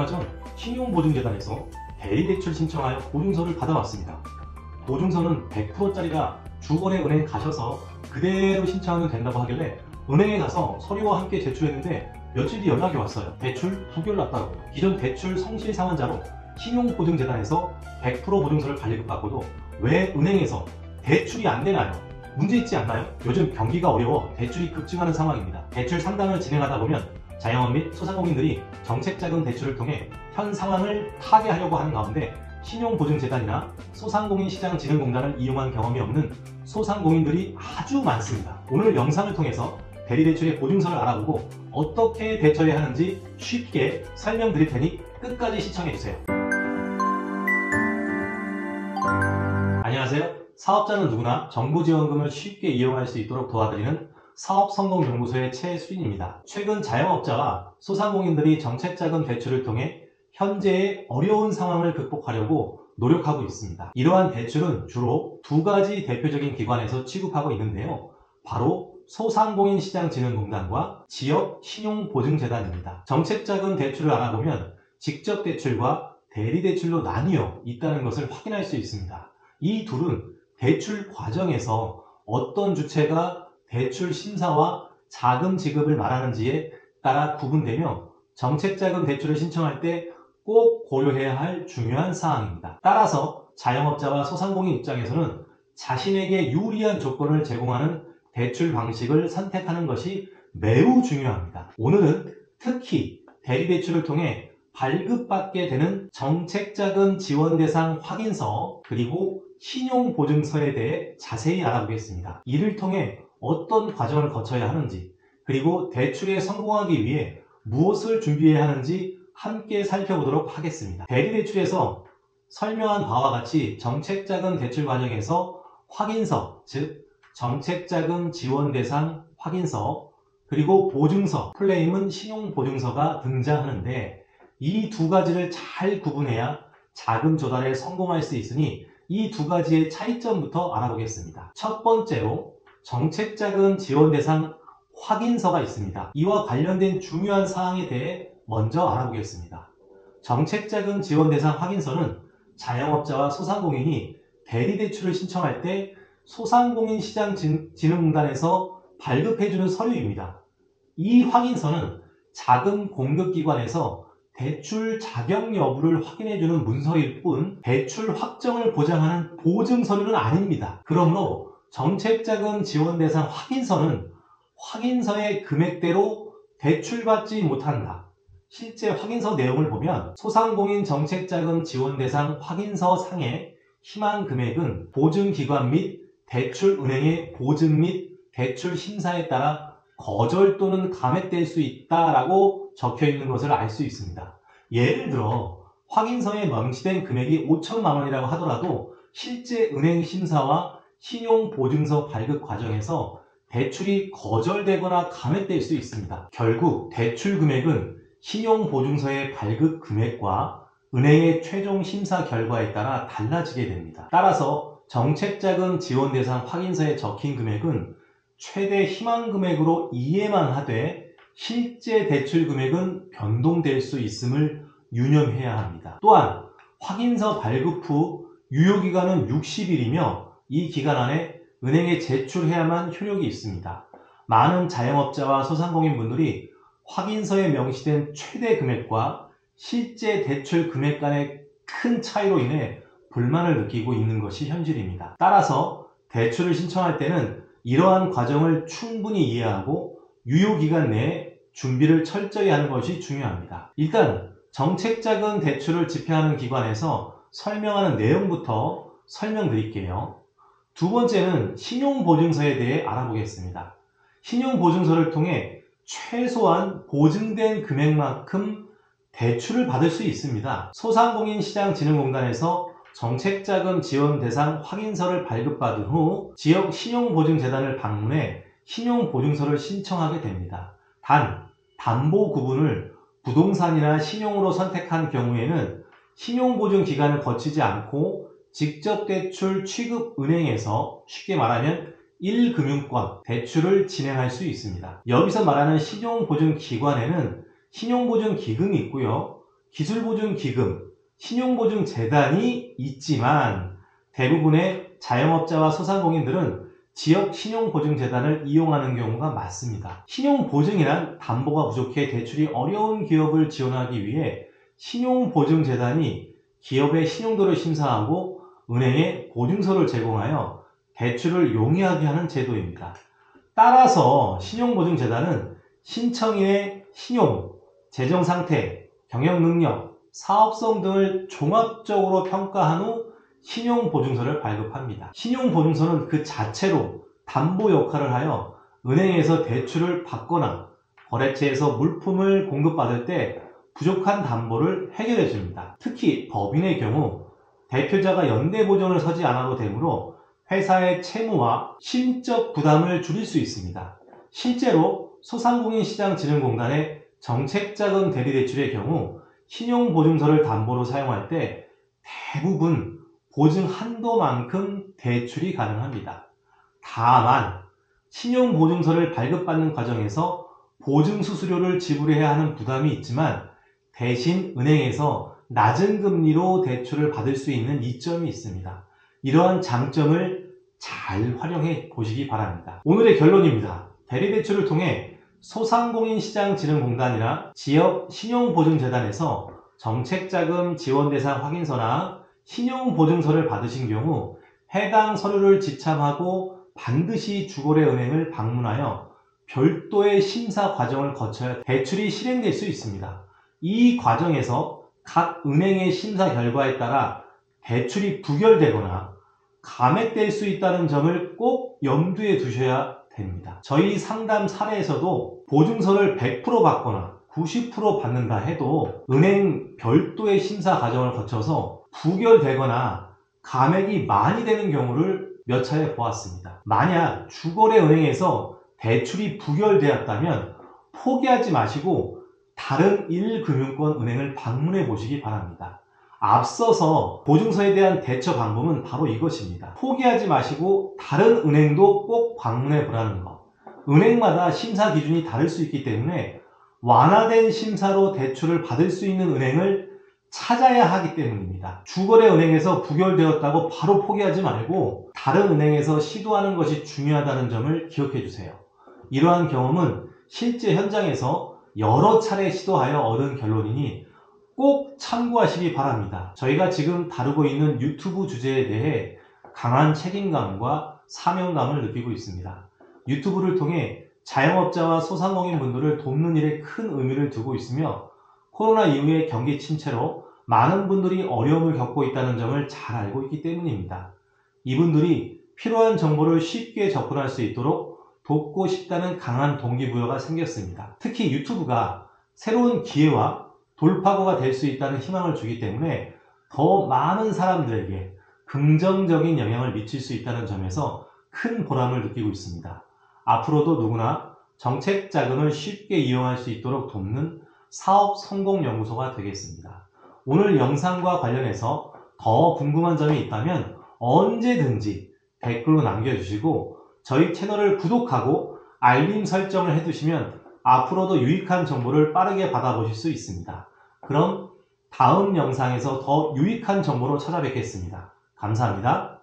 얼마 전 신용보증재단에서 대리대출 신청하여 보증서를 받아왔습니다. 보증서는 100%짜리라 주거래은행 가셔서 그대로 신청하면 된다고 하길래 은행에 가서 서류와 함께 제출했는데 며칠 뒤 연락이 왔어요. 대출 부결났다고. 기존 대출 성실 상환자로 신용보증재단에서 100% 보증서를 발급받고도 왜 은행에서 대출이 안 되나요? 문제 있지 않나요? 요즘 경기가 어려워 대출이 급증하는 상황입니다. 대출 상담을 진행하다 보면 자영업 및 소상공인들이 정책자금 대출을 통해 현 상황을 타개하려고 하는 가운데 신용보증재단이나 소상공인시장진흥공단을 이용한 경험이 없는 소상공인들이 아주 많습니다. 오늘 영상을 통해서 대리대출의 보증서를 알아보고 어떻게 대처해야 하는지 쉽게 설명드릴 테니 끝까지 시청해주세요. 안녕하세요. 사업자는 누구나 정부지원금을 쉽게 이용할 수 있도록 도와드리는 사업성공연구소의 최수진입니다. 최근 자영업자와 소상공인들이 정책자금 대출을 통해 현재의 어려운 상황을 극복하려고 노력하고 있습니다. 이러한 대출은 주로 두 가지 대표적인 기관에서 취급하고 있는데요. 바로 소상공인시장진흥공단과 지역신용보증재단입니다. 정책자금 대출을 알아보면 직접대출과 대리대출로 나뉘어 있다는 것을 확인할 수 있습니다. 이 둘은 대출 과정에서 어떤 주체가 대출 심사와 자금 지급을 말하는지에 따라 구분되며 정책자금 대출을 신청할 때 꼭 고려해야 할 중요한 사항입니다. 따라서 자영업자와 소상공인 입장에서는 자신에게 유리한 조건을 제공하는 대출 방식을 선택하는 것이 매우 중요합니다. 오늘은 특히 대리대출을 통해 발급받게 되는 정책자금 지원대상 확인서 그리고 신용보증서에 대해 자세히 알아보겠습니다. 이를 통해 어떤 과정을 거쳐야 하는지 그리고 대출에 성공하기 위해 무엇을 준비해야 하는지 함께 살펴보도록 하겠습니다. 대리대출에서 설명한 바와 같이 정책자금 대출 과정에서 확인서, 즉 정책자금 지원대상 확인서 그리고 보증서, 플레임은 신용보증서가 등장하는데 이 두 가지를 잘 구분해야 자금 조달에 성공할 수 있으니 이 두 가지의 차이점부터 알아보겠습니다. 첫 번째로 정책자금 지원대상 확인서가 있습니다. 이와 관련된 중요한 사항에 대해 먼저 알아보겠습니다. 정책자금 지원대상 확인서는 자영업자와 소상공인이 대리대출을 신청할 때 소상공인시장진흥공단에서 발급해주는 서류입니다. 이 확인서는 자금 공급기관에서 대출 자격 여부를 확인해주는 문서일 뿐 대출 확정을 보장하는 보증서류는 아닙니다. 그러므로 정책자금 지원대상 확인서는 확인서의 금액대로 대출받지 못한다. 실제 확인서 내용을 보면 소상공인 정책자금 지원대상 확인서 상의 희망 금액은 보증기관 및 대출은행의 보증 및 대출 심사에 따라 거절 또는 감액될 수 있다라고 적혀 있는 것을 알 수 있습니다. 예를 들어 확인서에 명시된 금액이 5천만 원이라고 하더라도 실제 은행 심사와 신용보증서 발급 과정에서 대출이 거절되거나 감액될 수 있습니다. 결국 대출 금액은 신용보증서의 발급 금액과 은행의 최종 심사 결과에 따라 달라지게 됩니다. 따라서 정책자금 지원대상 확인서에 적힌 금액은 최대 희망 금액으로 이해만 하되 실제 대출 금액은 변동될 수 있음을 유념해야 합니다. 또한 확인서 발급 후 유효기간은 60일이며 이 기간 안에 은행에 제출해야만 효력이 있습니다. 많은 자영업자와 소상공인분들이 확인서에 명시된 최대 금액과 실제 대출 금액 간의 큰 차이로 인해 불만을 느끼고 있는 것이 현실입니다. 따라서 대출을 신청할 때는 이러한 과정을 충분히 이해하고 유효기간 내에 준비를 철저히 하는 것이 중요합니다. 일단 정책자금 대출을 집행하는 기관에서 설명하는 내용부터 설명드릴게요. 두 번째는 신용보증서에 대해 알아보겠습니다. 신용보증서를 통해 최소한 보증된 금액만큼 대출을 받을 수 있습니다. 소상공인시장진흥공단에서 정책자금 지원 대상 확인서를 발급받은 후 지역 신용보증재단을 방문해 신용보증서를 신청하게 됩니다. 단, 담보 구분을 부동산이나 신용으로 선택한 경우에는 신용보증기간을 거치지 않고 직접 대출 취급 은행에서 쉽게 말하면 1금융권 대출을 진행할 수 있습니다. 여기서 말하는 신용보증기관에는 신용보증기금이 있고요. 기술보증기금, 신용보증재단이 있지만 대부분의 자영업자와 소상공인들은 지역 신용보증재단을 이용하는 경우가 많습니다. 신용보증이란 담보가 부족해 대출이 어려운 기업을 지원하기 위해 신용보증재단이 기업의 신용도를 심사하고 은행에 보증서를 제공하여 대출을 용이하게 하는 제도입니다. 따라서 신용보증재단은 신청인의 신용, 재정상태, 경영능력, 사업성 등을 종합적으로 평가한 후 신용보증서를 발급합니다. 신용보증서는 그 자체로 담보 역할을 하여 은행에서 대출을 받거나 거래처에서 물품을 공급받을 때 부족한 담보를 해결해 줍니다. 특히 법인의 경우 대표자가 연대보증을 서지 않아도 되므로 회사의 채무와 심적 부담을 줄일 수 있습니다. 실제로 소상공인시장진흥공단의 정책자금 대리대출의 경우 신용보증서를 담보로 사용할 때 대부분 보증 한도만큼 대출이 가능합니다. 다만 신용보증서를 발급받는 과정에서 보증수수료를 지불해야 하는 부담이 있지만 대신 은행에서 낮은 금리로 대출을 받을 수 있는 이점이 있습니다. 이러한 장점을 잘 활용해 보시기 바랍니다. 오늘의 결론입니다. 대리대출을 통해 소상공인시장진흥공단이나 지역 신용보증재단에서 정책자금 지원대상 확인서나 신용보증서를 받으신 경우 해당 서류를 지참하고 반드시 주거래은행을 방문하여 별도의 심사 과정을 거쳐야 대출이 실행될 수 있습니다. 이 과정에서 각 은행의 심사 결과에 따라 대출이 부결되거나 감액될 수 있다는 점을 꼭 염두에 두셔야 됩니다. 저희 상담 사례에서도 보증서를 100% 받거나 90% 받는다 해도 은행 별도의 심사 과정을 거쳐서 부결되거나 감액이 많이 되는 경우를 몇 차례 보았습니다. 만약 주거래은행에서 대출이 부결되었다면 포기하지 마시고 다른 1금융권 은행을 방문해 보시기 바랍니다. 앞서서 보증서에 대한 대처 방법은 바로 이것입니다. 포기하지 마시고 다른 은행도 꼭 방문해 보라는 것. 은행마다 심사 기준이 다를 수 있기 때문에 완화된 심사로 대출을 받을 수 있는 은행을 찾아야 하기 때문입니다. 주거래은행에서 부결되었다고 바로 포기하지 말고 다른 은행에서 시도하는 것이 중요하다는 점을 기억해 주세요. 이러한 경험은 실제 현장에서 여러 차례 시도하여 얻은 결론이니 꼭 참고하시기 바랍니다. 저희가 지금 다루고 있는 유튜브 주제에 대해 강한 책임감과 사명감을 느끼고 있습니다. 유튜브를 통해 자영업자와 소상공인 분들을 돕는 일에 큰 의미를 두고 있으며 코로나 이후의 경기 침체로 많은 분들이 어려움을 겪고 있다는 점을 잘 알고 있기 때문입니다. 이분들이 필요한 정보를 쉽게 접근할 수 있도록 돕고 싶다는 강한 동기부여가 생겼습니다. 특히 유튜브가 새로운 기회와 돌파구가 될 수 있다는 희망을 주기 때문에 더 많은 사람들에게 긍정적인 영향을 미칠 수 있다는 점에서 큰 보람을 느끼고 있습니다. 앞으로도 누구나 정책 자금을 쉽게 이용할 수 있도록 돕는 사업 성공 연구소가 되겠습니다. 오늘 영상과 관련해서 더 궁금한 점이 있다면 언제든지 댓글로 남겨주시고 저희 채널을 구독하고 알림 설정을 해두시면 앞으로도 유익한 정보를 빠르게 받아보실 수 있습니다. 그럼 다음 영상에서 더 유익한 정보로 찾아뵙겠습니다. 감사합니다.